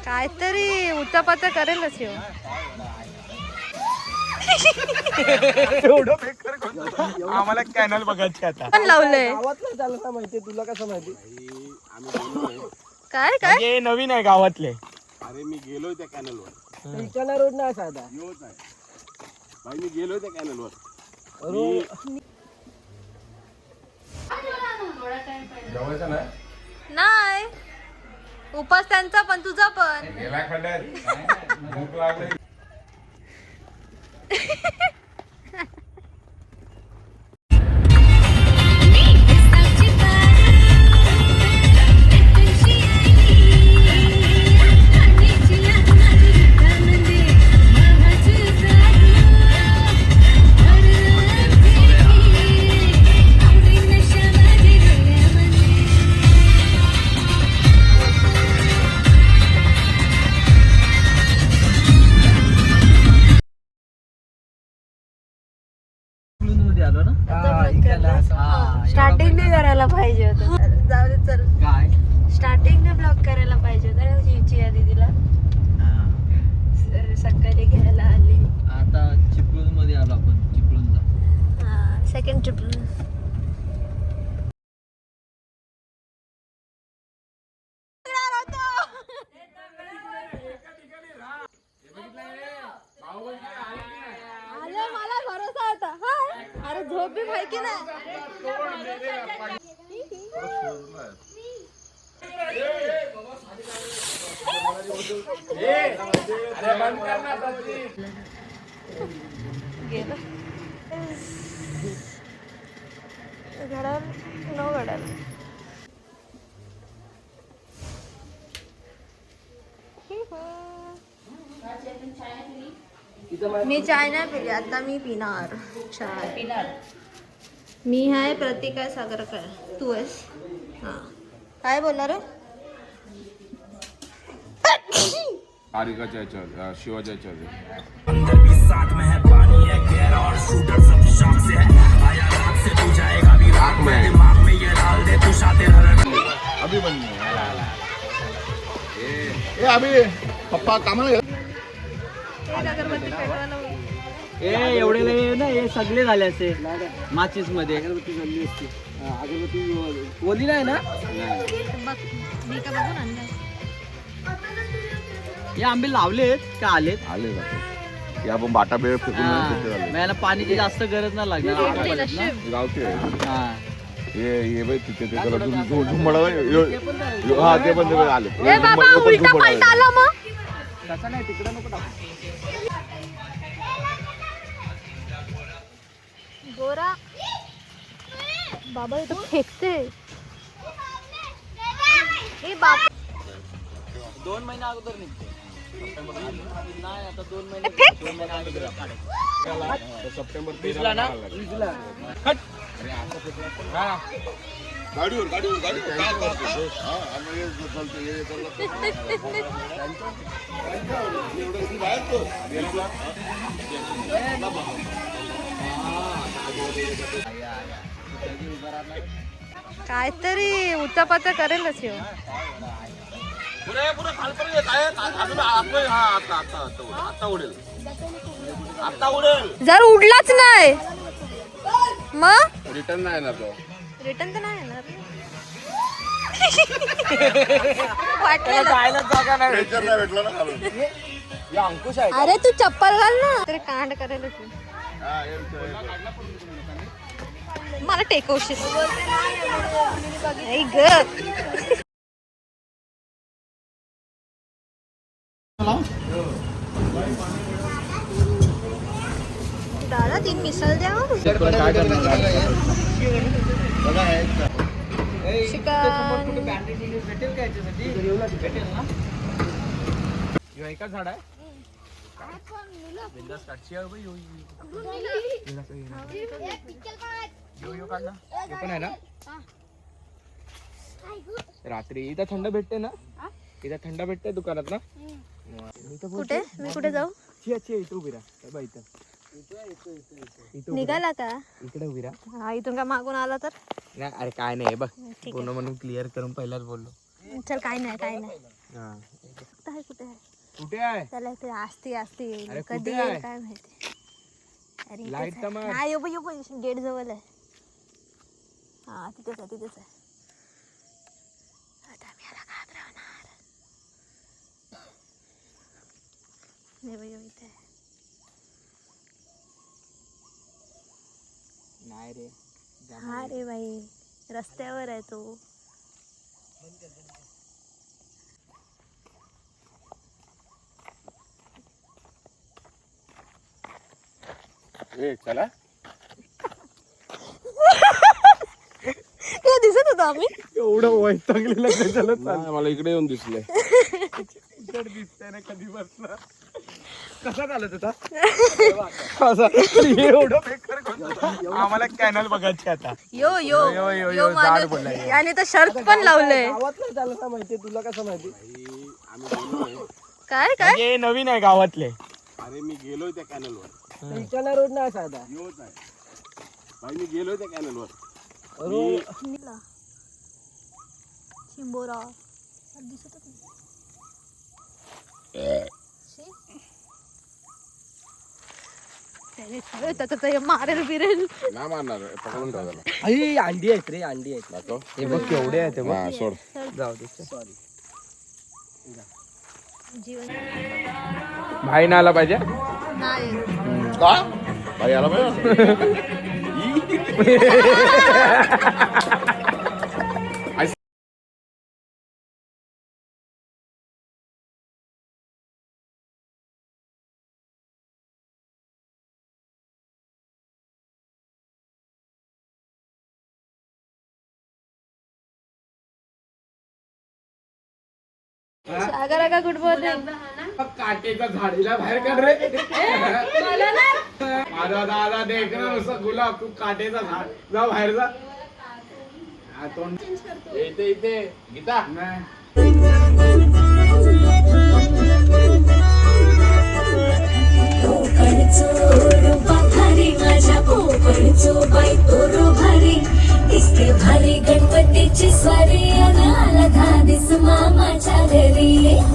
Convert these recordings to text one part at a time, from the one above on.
काहीतरी उचापाचा करेलच ह्यो. एवढं बेकार करतो. आम्हाला कॅनल बघायची आता. पण लावलंय गावात नाही चालत ना माहिती तुला कसं माहिती. काय काय हे नवीन आहे गावातले. अरे मी गेलोय त्या कॅनलवर. इकडला रोड नाही साधा. योच आहे भाई, मी गेलोय त्या कॅनलवर. जवळचा नाही नाही उपास त्यांचा पण तुझा पण. गेला खड्ड्यात भूक लागली. स्टार्टिंग नाही करायला पाहिजे होतं. जाऊ दे चल. काय स्टार्टिंग ने ब्लॉग करायला पाहिजे होतं चिया दीदीला. सकाळी घ्यायला आली. आता चिपळूण मध्ये आलो आपण. चिपळूणला सेकंड ट्रिप. मला भरोसा होता. अरे झोप बी भाई की नाही. गेलं घडाल न घडाल. मी चाय नाही पिली आता. मी पिणार चाय. मी आहे प्रतीक आहे सागर काय तू आहेस. हा काय बोलणार रे. आरिकाच्या याच्यावर शिवाच्या याच्यावर अभि पप्पा कामाला अगरबत्ती पेटवायला. एवढे ना हे सगळे झाले असे माचीस मध्ये. अगरबत्ती झाली असती. अगरबत्ती ओली नाही ना. बघ मी का बघून आणलं. हे आंबे लावलेत का आलेत. आले जाते या पण बाटा बेळ फेकून मला पाण्याची जास्त गरज नाही लागणार. गावठी आहे. हा ये बाई तिथे ते जरा झुंबडा हा ते पण आले. ए बाबा उलटा पलटा आला मग. तसा नाही तिकडे नको टाकू. गोरा बाबा इथं फेकते. हे बाप 2 महिने अगोदर निघते. नाही आता 2 महिने. 2 महिने अगोदर सप्टेंबर भिजला ना. भिजला गाडीवर गाडीवर गाडीवर काहीतरी उचापाचा करेलच ह्यो. आता उडेल. जर उडलाच नाही मग रिटर्न नाही येणार तो. रिटर्न तर नाही येणार. वाटलं जायला जागा नाही. टेन्शन नाही भेटलं ना खालून. या अंकुश आहे. अरे तू चप्पल घाल ना. तरी कांड करेल तू. मला टेकवशील आई ग. दादा 3 मिसळ द्या. भेटेल का याच्यासाठी. भेटेल ना. एकाच झाड आहे. बिंदास काढची आहे बाई. यो काढ ना. हे पण आहे ना. रात्री इथं थंड भेटते ना. इथं थंड भेटते दुकानात ना. कुठे मी कुठे जाऊ. इथं उभी राहा बाई. इथं निघाला का. इकडे उभी राहा. हा इथून का मागून आला तर. नाही अरे काय नाही बघ. ठीक पूर्ण म्हणून क्लिअर करून पहिलाच बोललो. चल काय नाही काय नाही. हा कुठे कुठे आहे त्याला इथे आस्ती येईल अरे कधी कुठे येईल आहे? काय माहिती. अरे लाईट तर मार. नाही यो गेट जवळ आहे. हा तिथेच आहे तिथेच आहे. आता आम्ही याला घाबरवणार. नाही बाई इथे आहे. नाही रे हा रे बाई रस्त्यावर आहे तो. चला हे दिसत होतो आम्ही. एवढं वैतागलेलं कशाला नाही, मला इकडे येऊन दिसले. दिसतंय ना कधी बसला कसा चालत होता कसा एवढं बेकार कोणतं? आम्हाला कॅनल बघायची आता. यो यो यो, यो, यो झाड माणूस बोललाय. याने तर शर्ट पण लावलंय. गावात नाही चालत माहितीये तुला कसं माहिती? काय काय हे नवीन आहे गावातले. अरे मी गेलोय त्या कॅनलवर. इटाला रोड नाही साधा. योच आहे भाई, मी गेलोय त्या कॅनलवर. निघला शिंबोरा दिसतच नाही. शी. त्याने सगळं त्याचं ते मारेल बिरेल. नाही मारणार, पकडून ठेवा त्याला. आई अंडी आहेत रे, अंडी आहेत. दाखव. हे बघ केवढे आहे ते. हा, सोड. जाऊ दे. सॉरी. जीवन भाई ना आला पाहिजे. नाही का भाई आला पाहिजे. सागर का गुड मॉर्निंग. काटेचा झाडीला बाहेर काढ रे. माझा दादा देख ना नुसतं गुलाब, तू काटेचा झाड जा बाहेर जा. हा, तोंड इथे इथे गीता. नाही. भारी गणपतीची स्वारी आला धादिस मामाच्या घरी.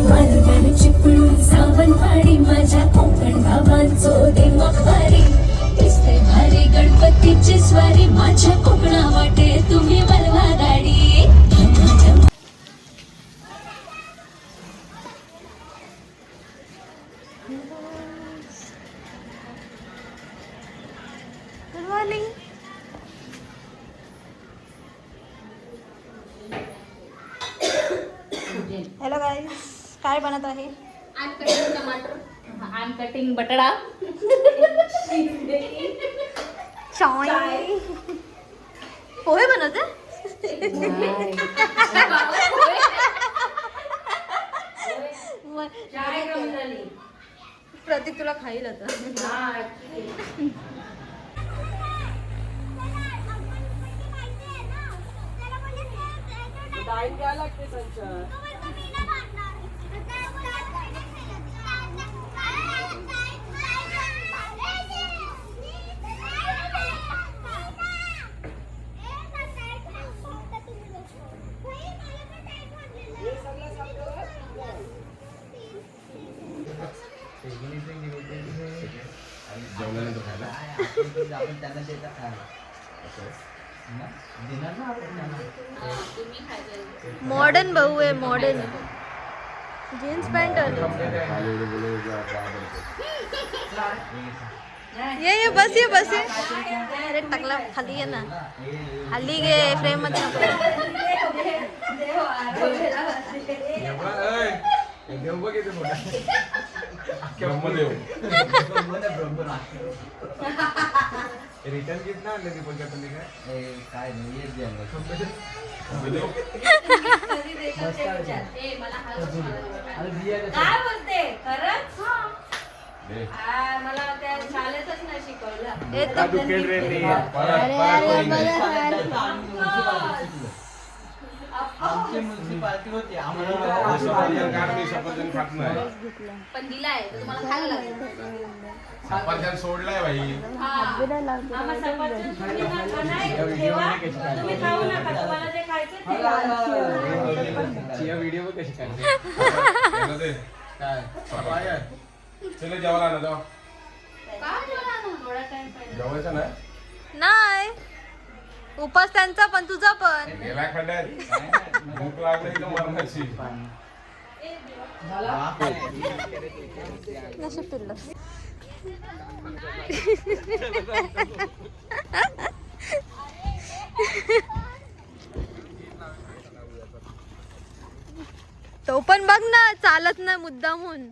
मालवण चिपळूण सावंतवाडी माझ्या कोकण भावांचो देमक भारी. दिसते भारी गणपतीची स्वारी माझ्या कोकणा वाटे तुम्ही बलवा गाडी. Good morning. हॅलो गाईज, काय बनत आहे? I'm cutting tomato. I'm cutting बटाटा. चाय. पोहे बनत आहे? प्रतीक तुला खाईल आता. डाळी घ्यायला लागते संचार. मॉडर्न भाऊ आहे, मॉडर्न. जीन्स पॅन्ट ये बस ये बस ये. अरे टाकला खाली आहे ना, खाली घे फ्रेम मध्ये नको. रिटर्न गिफ्ट ना आणलं दीपक तुम्ही काय नाही काय बोलते खरंच? मला त्या शाळेतच नाही शिकवलं. का दुखेल रे ते. आमची म्युन्सिपाल्टी होती सफरचंद खात नाही. पण दिलाय तर तुम्हाला खायला लागेल. सफरचंद सोडलाय भाई. आम्हा सफरचंद तुम्ही नका नाही ठेवा. तुम्ही खाऊ नका. तुम्हाला जे खायचं ते व्हिडिओ कशी काय काय चला जेवायला ना जाऊ जेवायचं नाही नाही उपास त्यांचा पण तुझा पण गेला खड्ड्यात भूक लागली का मरणाची नशीब पिल्लं तो पण बघ ना चालत नाही मुद्दामून